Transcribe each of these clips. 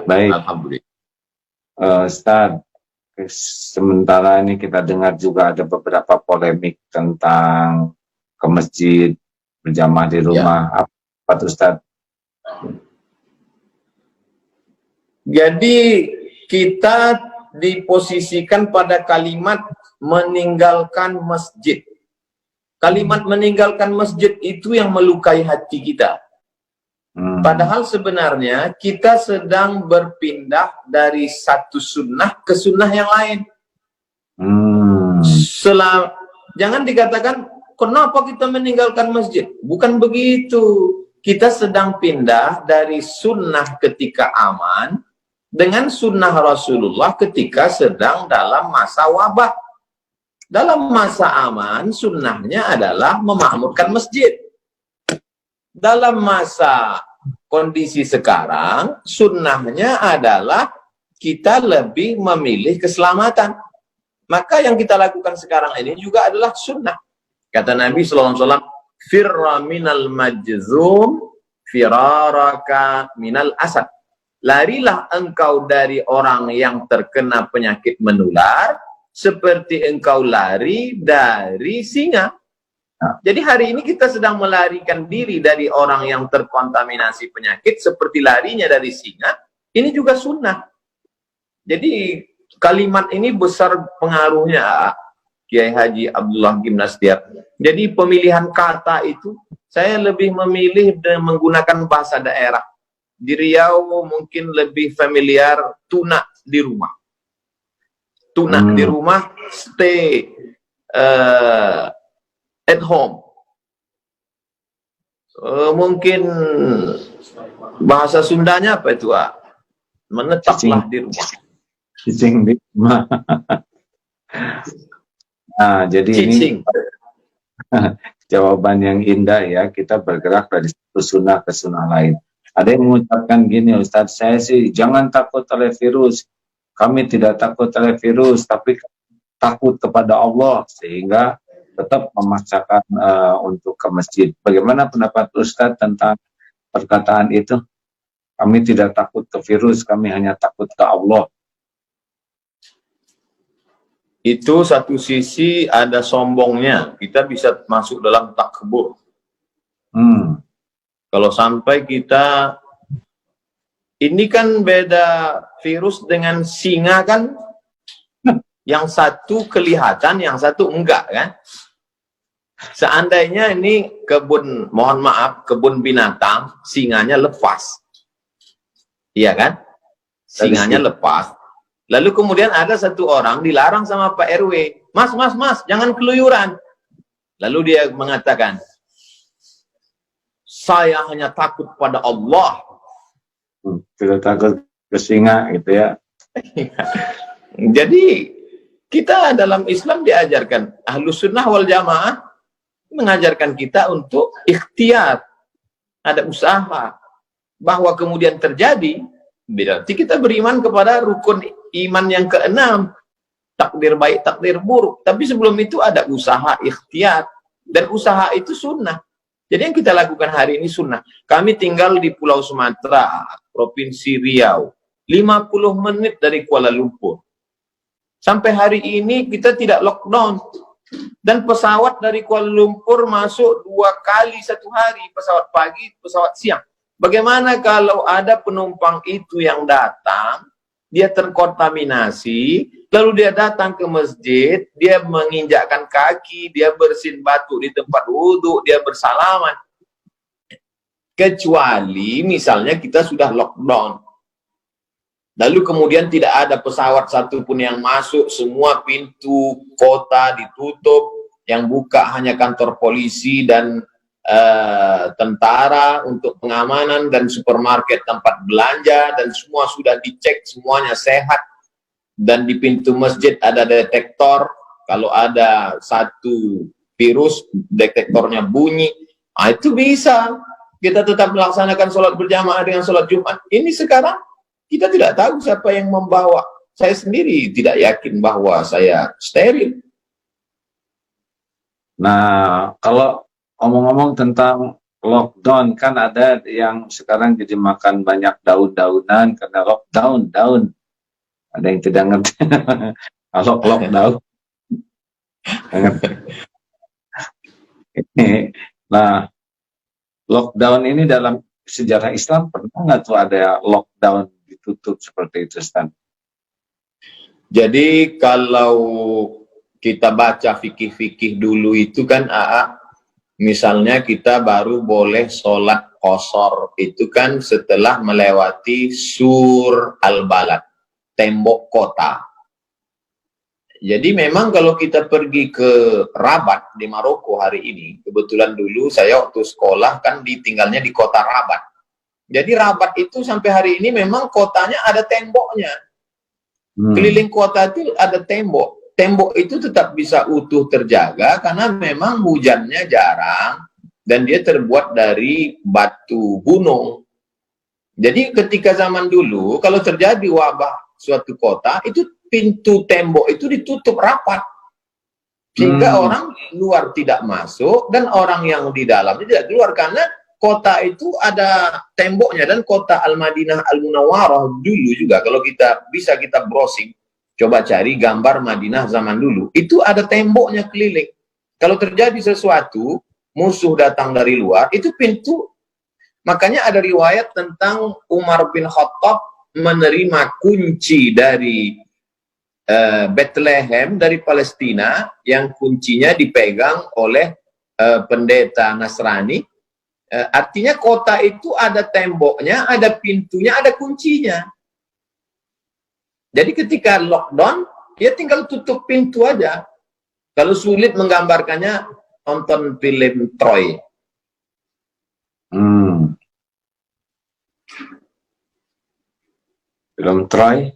Baik, Alhamdulillah. Ustaz, sementara ini kita dengar juga ada beberapa polemik tentang ke masjid, berjamaah di Ya. rumah. Apa tuh, Ustaz? Jadi kita diposisikan pada kalimat meninggalkan masjid. Kalimat meninggalkan masjid itu yang melukai hati kita. Padahal sebenarnya kita sedang berpindah dari satu sunnah ke sunnah yang lain. Jangan dikatakan, kenapa kita meninggalkan masjid? Bukan begitu. Kita sedang pindah dari sunnah ketika aman dengan sunnah Rasulullah ketika sedang dalam masa wabah. Dalam masa aman, sunnahnya adalah memakmurkan masjid. Dalam masa kondisi sekarang, sunnahnya adalah kita lebih memilih keselamatan. Maka yang kita lakukan sekarang ini juga adalah sunnah. Kata Nabi SAW, firra minal majzum, firaraka minal asad. Larilah engkau dari orang yang terkena penyakit menular, seperti engkau lari dari singa. Jadi hari ini kita sedang melarikan diri dari orang yang terkontaminasi penyakit seperti larinya dari singa. Ini juga sunnah. Jadi kalimat ini besar pengaruhnya, Kiai Haji Abdullah Gimnastiar. Jadi pemilihan kata itu saya lebih memilih dan menggunakan bahasa daerah. Di Riau mungkin lebih familiar tuna di rumah. Tuna di rumah, stay at home. Mungkin bahasa Sundanya apa itu? Menetaplah di rumah. Cicing di rumah. Nah, jadi Cicing. Ini jawaban yang indah ya. Kita bergerak dari satu sunnah ke sunnah lain. Ada yang mengucapkan gini, Ustadz, saya sih jangan takut oleh virus. Kami tidak takut oleh virus, tapi takut kepada Allah, sehingga tetap memaksakan untuk ke masjid. Bagaimana pendapat Ustadz tentang perkataan itu? Kami tidak takut ke virus, kami hanya takut ke Allah. Itu satu sisi ada sombongnya. Kita bisa masuk dalam takbur. Kalau sampai kita, ini kan beda virus dengan singa kan, yang satu kelihatan, yang satu enggak kan. Seandainya ini kebun, mohon maaf, kebun binatang, singanya lepas. Iya kan? Singanya lepas. Lalu kemudian ada satu orang dilarang sama Pak RW. Mas, jangan keluyuran. Lalu dia mengatakan, saya hanya takut pada Allah. Tidak takut ke singa gitu ya. Jadi kita dalam Islam diajarkan, Ahlus Sunnah wal Jamaah mengajarkan kita untuk ikhtiar, ada usaha, bahwa kemudian terjadi, berarti kita beriman kepada rukun iman yang keenam, takdir baik, takdir buruk. Tapi sebelum itu ada usaha ikhtiar, dan usaha itu sunnah. Jadi yang kita lakukan hari ini sunnah. Kami tinggal di Pulau Sumatera, Provinsi Riau, 50 menit dari Kuala Lumpur. Sampai hari ini kita tidak lockdown. Dan pesawat dari Kuala Lumpur masuk 2 kali satu hari, pesawat pagi, pesawat siang. Bagaimana kalau ada penumpang itu yang datang, dia terkontaminasi, lalu dia datang ke masjid, dia menginjakkan kaki, dia bersin batu di tempat wudhu, dia bersalaman. Kecuali misalnya kita sudah lockdown. Lalu kemudian tidak ada pesawat satupun yang masuk, semua pintu kota ditutup, yang buka hanya kantor polisi dan tentara untuk pengamanan, dan supermarket tempat belanja, dan semua sudah dicek, semuanya sehat. Dan di pintu masjid ada detektor, kalau ada satu virus, detektornya bunyi. Nah, itu bisa kita tetap melaksanakan sholat berjamaah dengan sholat Jumat. Ini sekarang kita tidak tahu siapa yang membawa. Saya sendiri tidak yakin bahwa saya steril. Nah, kalau ngomong-ngomong tentang lockdown, kan ada yang sekarang jadi makan banyak daun-daunan karena lockdown, daun. Ada yang tidak ngerti. Kalau lockdown. Nah, lockdown ini dalam sejarah Islam pernah nggak tuh ada lockdown ditutup seperti itu, Stan? Jadi kalau kita baca fikih-fikih dulu itu kan, misalnya kita baru boleh sholat qashar itu kan setelah melewati sur al-balad, tembok kota. Jadi memang kalau kita pergi ke Rabat di Maroko hari ini, kebetulan dulu saya waktu sekolah kan ditinggalnya di kota Rabat. Jadi Rabat itu sampai hari ini memang kotanya ada temboknya. Keliling kota itu ada tembok. Tembok itu tetap bisa utuh terjaga karena memang hujannya jarang dan dia terbuat dari batu gunung. Jadi ketika zaman dulu kalau terjadi wabah suatu kota itu pintu tembok itu ditutup rapat sehingga orang luar tidak masuk dan orang yang di dalam tidak keluar karena kota itu ada temboknya. Dan kota Al-Madinah Al-Munawwarah dulu juga kalau kita bisa kita browsing, coba cari gambar Madinah zaman dulu, itu ada temboknya keliling. Kalau terjadi sesuatu, musuh datang dari luar, itu pintu. Makanya ada riwayat tentang Umar bin Khattab menerima kunci dari Bethlehem dari Palestina yang kuncinya dipegang oleh pendeta Nasrani. Artinya kota itu ada temboknya, ada pintunya, ada kuncinya. Jadi ketika lockdown, dia tinggal tutup pintu aja. Kalau sulit menggambarkannya, tonton film Troy. Film Troy?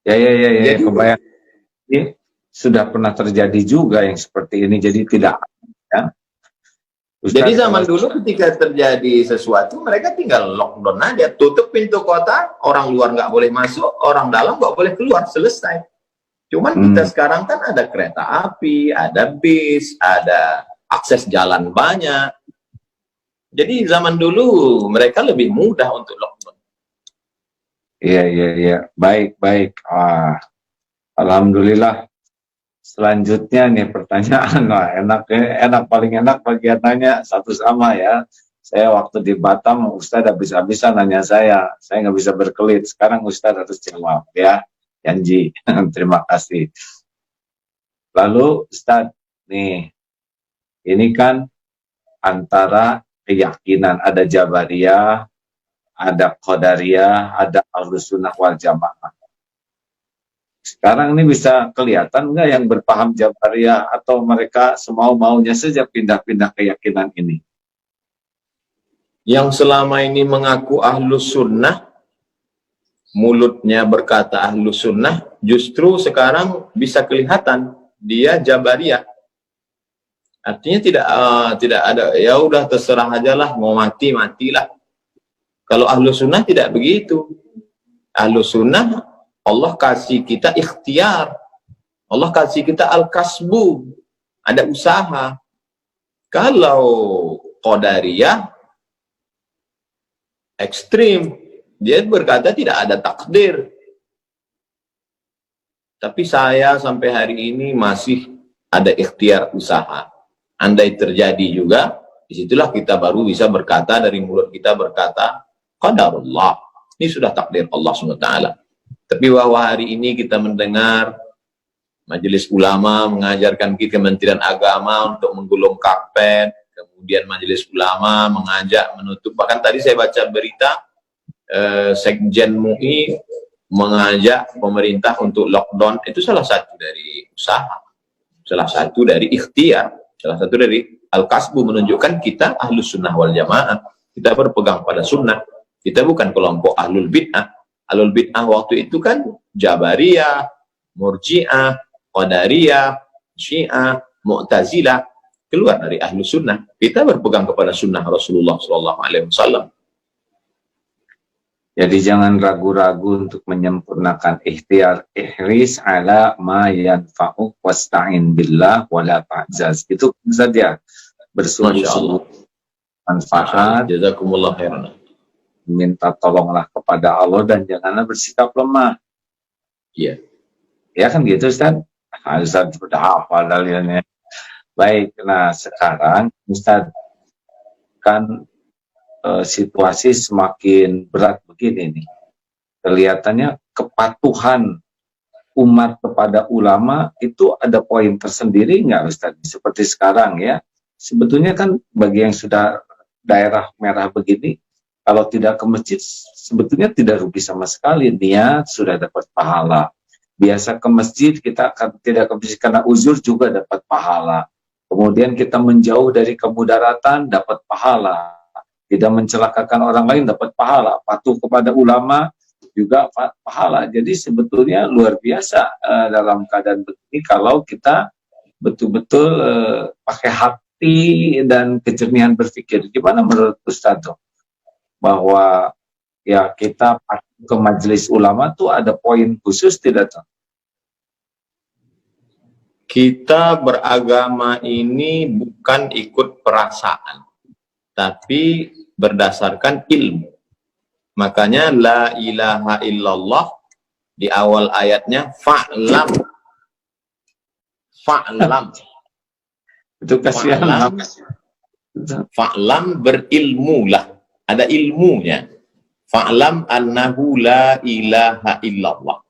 Ya, jadi, kebayang. Ini sudah pernah terjadi juga yang seperti ini, jadi tidak. Ya. Ustaz, jadi zaman dulu ketika terjadi sesuatu, mereka tinggal lockdown aja, tutup pintu kota, orang luar nggak boleh masuk, orang dalam nggak boleh keluar, selesai. Cuman kita sekarang kan ada kereta api, ada bis, ada akses jalan banyak. Jadi zaman dulu mereka lebih mudah untuk lockdown. Iya. Baik. Alhamdulillah. Selanjutnya nih pertanyaan, enak paling enak bagiannya satu sama ya. Saya waktu di Batam, Ustadz habis-habisan nanya saya nggak bisa berkelit. Sekarang Ustadz harus jawab ya, janji. Terima kasih. Lalu Ustadz nih, ini kan antara keyakinan, ada Jabariyah, ada Qadariyah, ada Ahlussunnah wal Jamaah. Sekarang ini bisa kelihatan nggak yang berpaham Jabariyah atau mereka semau-maunya saja pindah-pindah keyakinan ini? Yang selama ini mengaku Ahlus Sunnah, mulutnya berkata Ahlus Sunnah, justru sekarang bisa kelihatan dia Jabariyah. Artinya tidak ada, ya udah terserah aja lah, mau matilah. Kalau Ahlus Sunnah tidak begitu. Ahlus Sunnah Allah kasih kita ikhtiar, Allah kasih kita al-kasbu, ada usaha. Kalau Qadariyah ekstrim, dia berkata tidak ada takdir. Tapi saya sampai hari ini masih ada ikhtiar usaha. Andai terjadi juga, disitulah kita baru bisa berkata, dari mulut kita berkata, qadarullah, ini sudah takdir Allah SWT. Tapi bahwa hari ini kita mendengar Majelis Ulama mengajarkan kita, Kementerian Agama untuk menggulung karpet, kemudian Majelis Ulama mengajak menutup, bahkan tadi saya baca berita Sekjen MUI mengajak pemerintah untuk lockdown. Itu salah satu dari usaha, salah satu dari ikhtiar, salah satu dari al-kasbu, menunjukkan kita Ahlus Sunnah wal Jamaah, kita berpegang pada sunnah, kita bukan kelompok Ahlul Bid'ah. Ahlul Bid'ah waktu itu kan Jabariyah, Murji'ah, Qadariyah, Syiah, Mu'tazilah, keluar dari Ahlus Sunnah. Kita berpegang kepada sunnah Rasulullah SAW. Jadi jangan ragu-ragu untuk menyempurnakan ikhtiar, ihris ala ma yanfa'uk wasta'in billah wala ta'jaz. Itu saja, bersungguh-sungguh manfaat, Jazakumullah khairan. minta tolonglah kepada Allah dan janganlah bersikap lemah. Iya. Ya kan gitu Ustaz? Ustaz sudah hafal dalilnya. Baik, nah sekarang Ustaz kan situasi semakin berat begini nih. Kelihatannya kepatuhan umat kepada ulama itu ada poin tersendiri nggak Ustaz? Seperti sekarang ya. Sebetulnya kan bagi yang sudah daerah merah begini, kalau tidak ke masjid sebetulnya tidak rugi sama sekali. Niat sudah dapat pahala. Biasa ke masjid kita akan tidak ke masjid karena uzur juga dapat pahala. Kemudian kita menjauh dari kemudaratan dapat pahala. Tidak mencelakakan orang lain dapat pahala. Patuh kepada ulama juga pahala. Jadi sebetulnya luar biasa dalam keadaan begini kalau kita betul-betul pakai hati dan kejernihan berpikir. Gimana menurut Ustaz bahwa ya kita ke majelis ulama tuh ada poin khusus tidak tuh? Kita beragama ini bukan ikut perasaan, tapi berdasarkan ilmu. Makanya la ilaha illallah di awal ayatnya fa'lam. Fa'lam. Itu kasihan. Fa'lam berilmulah. Ada ilmunya. Fa'lam annahu la ilaha illallah.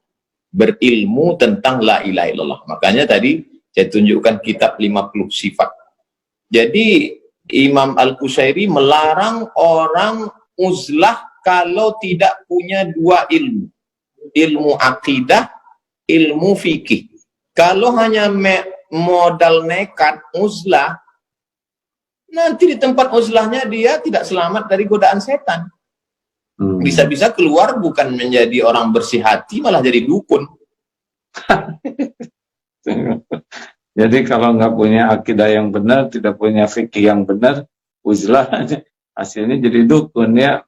Berilmu tentang la ilaha illallah. Makanya tadi saya tunjukkan kitab 50 sifat. Jadi Imam Al-Qusairi melarang orang uzlah kalau tidak punya dua ilmu. Ilmu akidah, ilmu fikih. Kalau hanya modal nekat uzlah, nanti di tempat uzlahnya dia tidak selamat dari godaan setan. Bisa-bisa keluar bukan menjadi orang bersih hati, malah jadi dukun. Jadi kalau nggak punya akidah yang benar, tidak punya fikih yang benar, uzlah hasilnya jadi dukun ya.